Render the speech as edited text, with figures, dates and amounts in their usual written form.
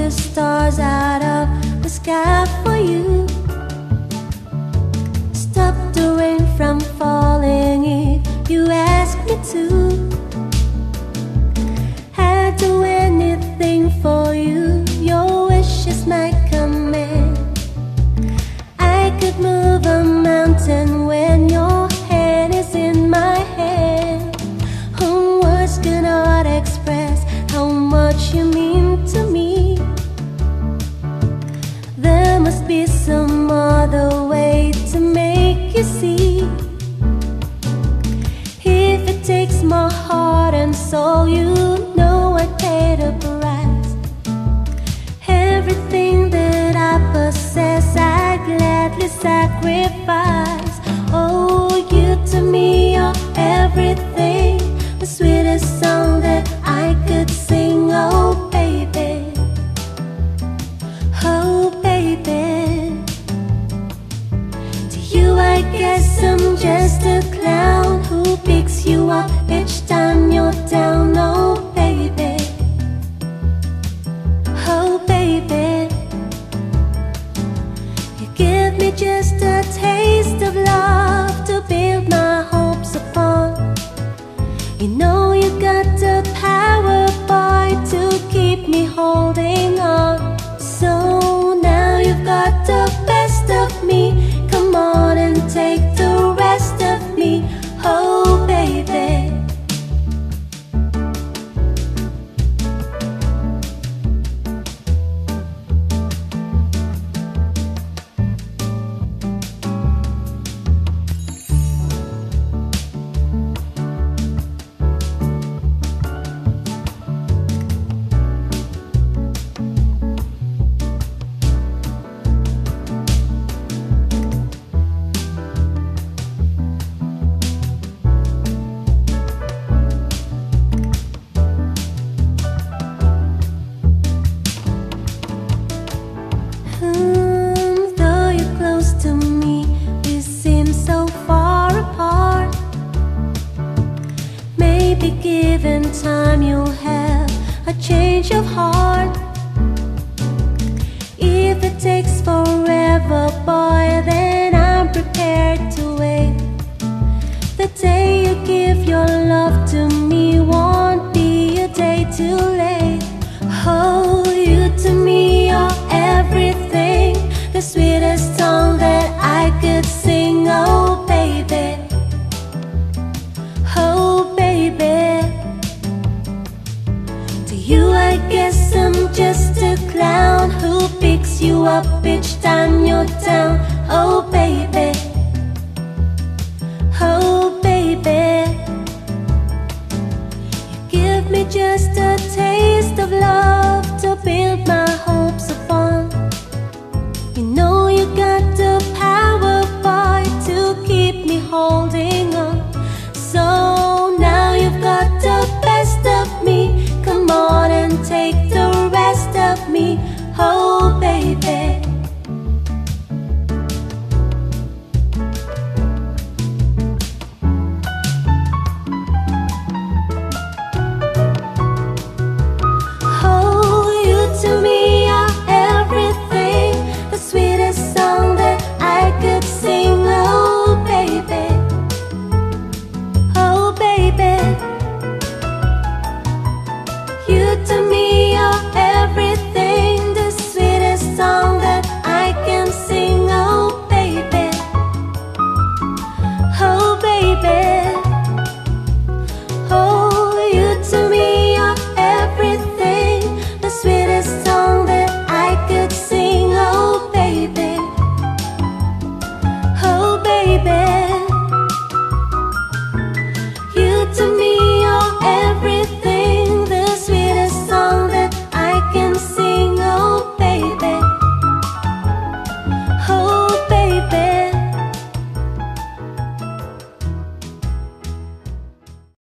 Stars out of the sky for you. Stop the rain from falling if you ask me to. I'd do anything for you, your wish is my command. I could move a mountain when your hand is in my hand. Words cannot express how much you mean to me. There must be some other way to make you see. If it takes my heart and soul, you know I'd pay the price. Everything that I possess, I gladly sacrifice. Oh, you to me are everything, the sweetest song that I could sing. Oh, baby. Oh, baby. To you I guess I'm just a clown who picks you up each time you're down. Oh, baby. Oh, baby. You give me just a taste of love to build my hopes upon. You know you got the power, boy, to keep me holding on. So now you've got the best of me. Come on and take the rest of me. Oh, baby. Though you're close to me, we seem so far apart. Maybe given time you'll have a change of heart. If it takes forever, boy, then I'm prepared to wait. The day you give your love to me won't be a day too late. Oh, you to me are everything, the sweetest song that I could sing. Oh, baby. Oh, baby. To you I guess I'm just a clown who picks you up each time you're down. Oh,